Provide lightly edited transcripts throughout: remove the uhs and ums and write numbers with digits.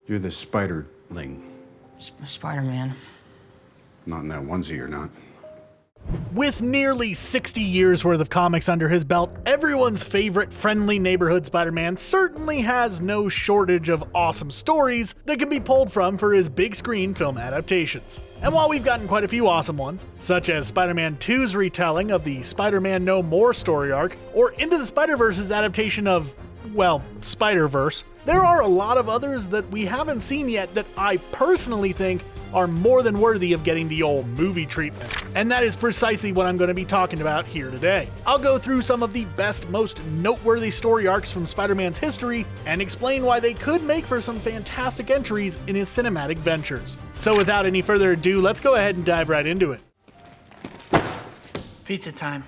You're the Spiderling. Spider-Man. Not in that onesie, you're not. With nearly 60 years worth of comics under his belt, everyone's favorite friendly neighborhood Spider-Man certainly has no shortage of awesome stories that can be pulled from for his big screen film adaptations. And while we've gotten quite a few awesome ones, such as Spider-Man 2's retelling of the Spider-Man No More story arc, or Into the Spider-Verse's adaptation of, well, Spider-Verse, there are a lot of others that we haven't seen yet that I personally think are more than worthy of getting the old movie treatment. And that is precisely what I'm going to be talking about here today. I'll go through some of the best, most noteworthy story arcs from Spider-Man's history and explain why they could make for some fantastic entries in his cinematic ventures. So without any further ado, let's go ahead and dive right into it. Pizza time.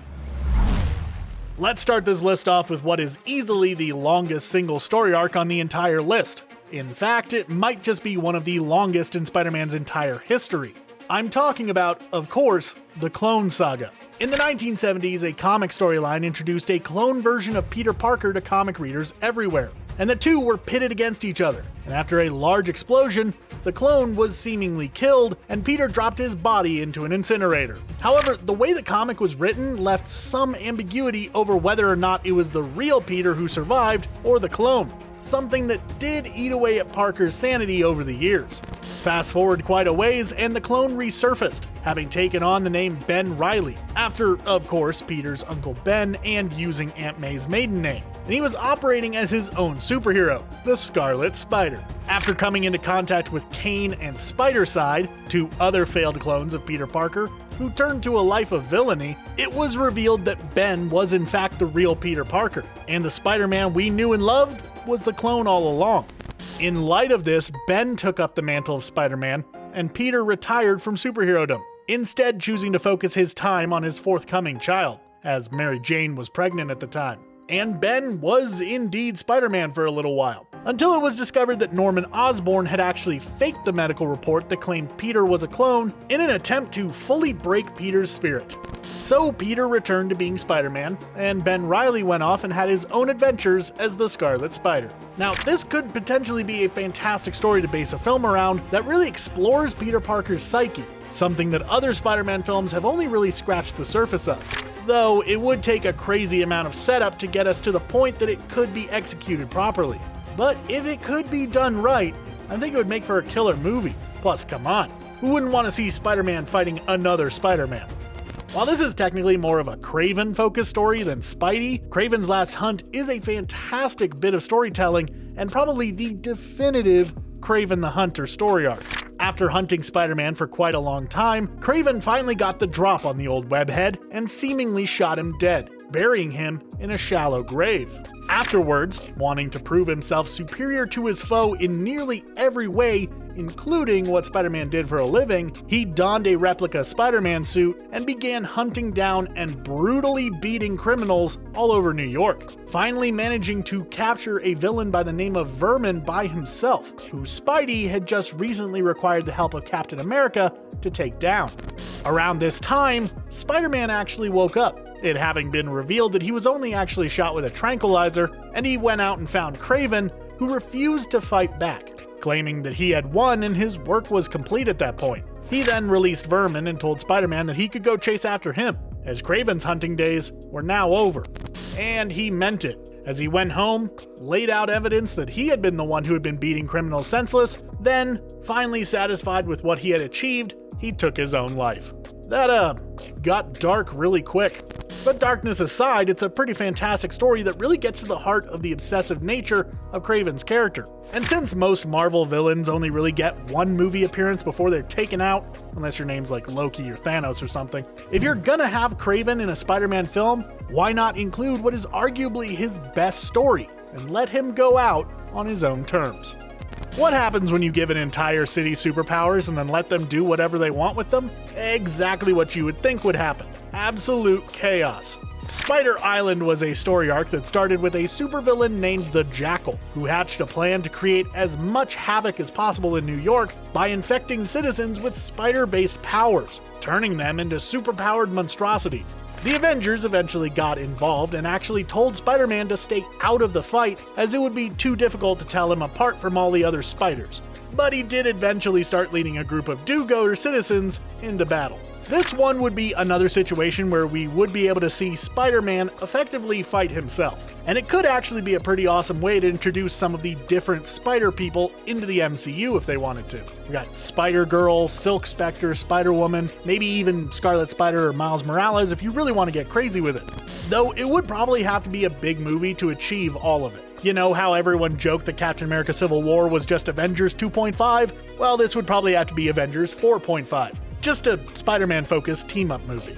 Let's start this list off with what is easily the longest single story arc on the entire list. In fact, it might just be one of the longest in Spider-Man's entire history. I'm talking about, of course, the Clone Saga. In the 1970s, a comic storyline introduced a clone version of Peter Parker to comic readers everywhere, and the two were pitted against each other. And after a large explosion, the clone was seemingly killed, and Peter dropped his body into an incinerator. However, the way the comic was written left some ambiguity over whether or not it was the real Peter who survived or the clone, something that did eat away at Parker's sanity over the years. Fast forward quite a ways, and the clone resurfaced, having taken on the name Ben Reilly, after, of course, Peter's Uncle Ben and using Aunt May's maiden name. And he was operating as his own superhero, the Scarlet Spider. After coming into contact with Kane and Spider-Side, two other failed clones of Peter Parker, who turned to a life of villainy, it was revealed that Ben was in fact the real Peter Parker, and the Spider-Man we knew and loved was the clone all along. In light of this, Ben took up the mantle of Spider-Man, and Peter retired from superherodom, instead choosing to focus his time on his forthcoming child, as Mary Jane was pregnant at the time. And Ben was indeed Spider-Man for a little while, until it was discovered that Norman Osborn had actually faked the medical report that claimed Peter was a clone in an attempt to fully break Peter's spirit. So Peter returned to being Spider-Man, and Ben Reilly went off and had his own adventures as the Scarlet Spider. Now, this could potentially be a fantastic story to base a film around that really explores Peter Parker's psyche, something that other Spider-Man films have only really scratched the surface of. Though it would take a crazy amount of setup to get us to the point that it could be executed properly. But if it could be done right, I think it would make for a killer movie. Plus, come on, who wouldn't want to see Spider-Man fighting another Spider-Man? While this is technically more of a Kraven-focused story than Spidey, Kraven's Last Hunt is a fantastic bit of storytelling and probably the definitive Kraven the Hunter story arc. After hunting Spider-Man for quite a long time, Kraven finally got the drop on the old webhead and seemingly shot him dead, burying him in a shallow grave. Afterwards, wanting to prove himself superior to his foe in nearly every way, including what Spider-Man did for a living, he donned a replica Spider-Man suit and began hunting down and brutally beating criminals all over New York, finally managing to capture a villain by the name of Vermin by himself, who Spidey had just recently required the help of Captain America to take down. Around this time, Spider-Man actually woke up, it having been revealed that he was only actually shot with a tranquilizer, and he went out and found Kraven, who refused to fight back, claiming that he had won and his work was complete at that point. He then released Vermin and told Spider-Man that he could go chase after him, as Kraven's hunting days were now over. And he meant it, as he went home, laid out evidence that he had been the one who had been beating criminals senseless, then, finally satisfied with what he had achieved, he took his own life. That, got dark really quick. But darkness aside, it's a pretty fantastic story that really gets to the heart of the obsessive nature of Kraven's character. And since most Marvel villains only really get one movie appearance before they're taken out, unless your name's like Loki or Thanos or something, if you're gonna have Kraven in a Spider-Man film, why not include what is arguably his best story, and let him go out on his own terms? What happens when you give an entire city superpowers and then let them do whatever they want with them? Exactly what you would think would happen. Absolute chaos. Spider Island was a story arc that started with a supervillain named the Jackal, who hatched a plan to create as much havoc as possible in New York by infecting citizens with spider-based powers, turning them into superpowered monstrosities. The Avengers eventually got involved and actually told Spider-Man to stay out of the fight, as it would be too difficult to tell him apart from all the other spiders. But he did eventually start leading a group of do-gooder citizens into battle. This one would be another situation where we would be able to see Spider-Man effectively fight himself. And it could actually be a pretty awesome way to introduce some of the different Spider people into the MCU if they wanted to. We got Spider-Girl, Silk Spectre, Spider-Woman, maybe even Scarlet Spider or Miles Morales if you really want to get crazy with it. Though it would probably have to be a big movie to achieve all of it. You know how everyone joked that Captain America Civil War was just Avengers 2.5? Well, this would probably have to be Avengers 4.5. Just a Spider-Man focused team-up movie.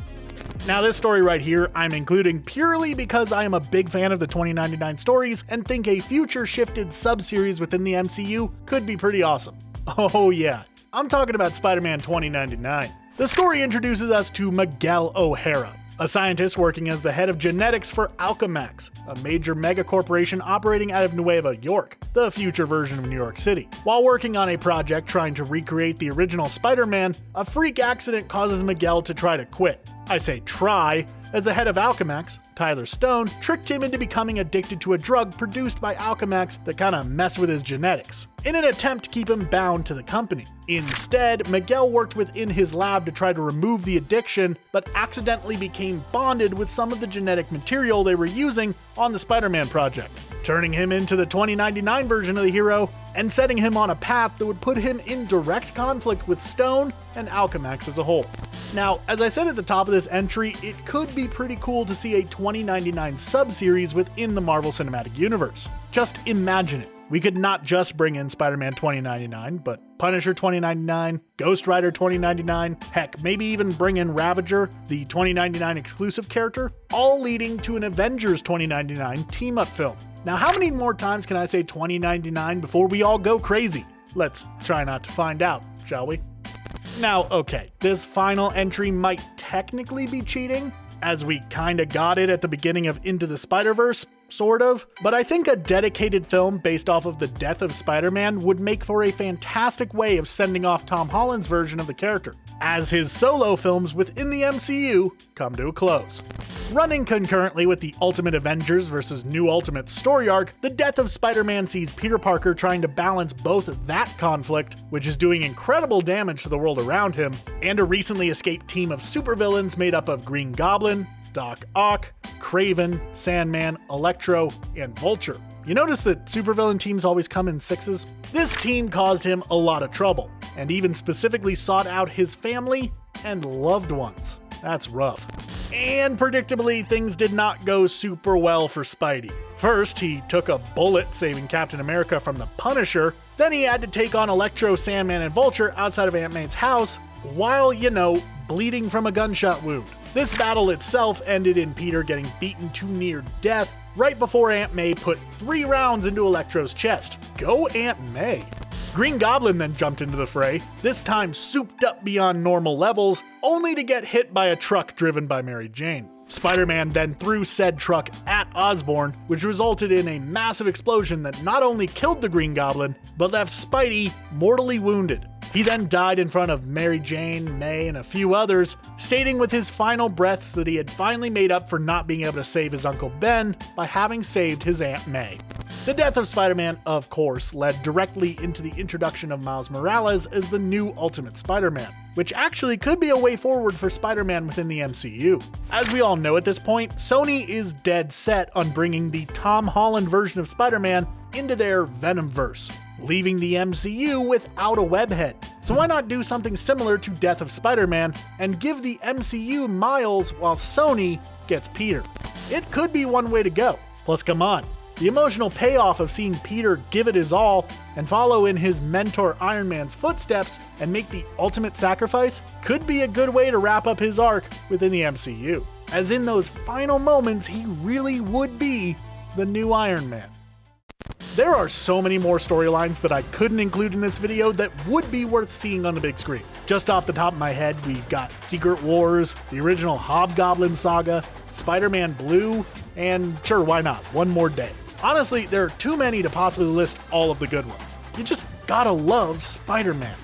Now this story right here I'm including purely because I am a big fan of the 2099 stories and think a future shifted sub-series within the MCU could be pretty awesome. Oh yeah, I'm talking about Spider-Man 2099. The story introduces us to Miguel O'Hara, a scientist working as the head of genetics for Alchemax, a major megacorporation operating out of Nueva York, the future version of New York City. While working on a project trying to recreate the original Spider-Man, a freak accident causes Miguel to try to quit. I say try, as the head of Alchemax, Tyler Stone, tricked him into becoming addicted to a drug produced by Alchemax that kinda messed with his genetics, in an attempt to keep him bound to the company. Instead, Miguel worked within his lab to try to remove the addiction, but accidentally became bonded with some of the genetic material they were using on the Spider-Man project, turning him into the 2099 version of the hero and setting him on a path that would put him in direct conflict with Stone and Alchemax as a whole. Now, as I said at the top of this entry, it could be pretty cool to see a 2099 sub-series within the Marvel Cinematic Universe. Just imagine it. We could not just bring in Spider-Man 2099, but Punisher 2099, Ghost Rider 2099, heck, maybe even bring in Ravager, the 2099 exclusive character, all leading to an Avengers 2099 team-up film. Now, how many more times can I say 2099 before we all go crazy? Let's try not to find out, shall we? Now, okay, this final entry might technically be cheating, as we kinda got it at the beginning of Into the Spider-Verse, sort of, but I think a dedicated film based off of the death of Spider-Man would make for a fantastic way of sending off Tom Holland's version of the character, as his solo films within the MCU come to a close. Running concurrently with the Ultimate Avengers vs. New Ultimate story arc, the death of Spider-Man sees Peter Parker trying to balance both that conflict, which is doing incredible damage to the world around him, and a recently escaped team of supervillains made up of Green Goblin, Doc Ock, Kraven, Sandman, Electro, and Vulture. You notice that supervillain teams always come in sixes? This team caused him a lot of trouble, and even specifically sought out his family and loved ones. That's rough. And predictably, things did not go super well for Spidey. First, he took a bullet saving Captain America from the Punisher, then he had to take on Electro, Sandman, and Vulture outside of Aunt May's house, while, bleeding from a gunshot wound. This battle itself ended in Peter getting beaten to near death right before Aunt May put 3 rounds into Electro's chest. Go Aunt May! Green Goblin then jumped into the fray, this time souped up beyond normal levels, only to get hit by a truck driven by Mary Jane. Spider-Man then threw said truck at Osborn, which resulted in a massive explosion that not only killed the Green Goblin, but left Spidey mortally wounded. He then died in front of Mary Jane, May, and a few others, stating with his final breaths that he had finally made up for not being able to save his Uncle Ben by having saved his Aunt May. The death of Spider-Man, of course, led directly into the introduction of Miles Morales as the new Ultimate Spider-Man, which actually could be a way forward for Spider-Man within the MCU. As we all know at this point, Sony is dead set on bringing the Tom Holland version of Spider-Man into their Venomverse, leaving the MCU without a webhead. So why not do something similar to Death of Spider-Man and give the MCU Miles while Sony gets Peter? It could be one way to go. Plus, come on, the emotional payoff of seeing Peter give it his all and follow in his mentor Iron Man's footsteps and make the ultimate sacrifice could be a good way to wrap up his arc within the MCU. As in those final moments, he really would be the new Iron Man. There are so many more storylines that I couldn't include in this video that would be worth seeing on the big screen. Just off the top of my head, we've got Secret Wars, the original Hobgoblin Saga, Spider-Man Blue, and sure, why not, One More Day. Honestly, there are too many to possibly list all of the good ones. You just gotta love Spider-Man.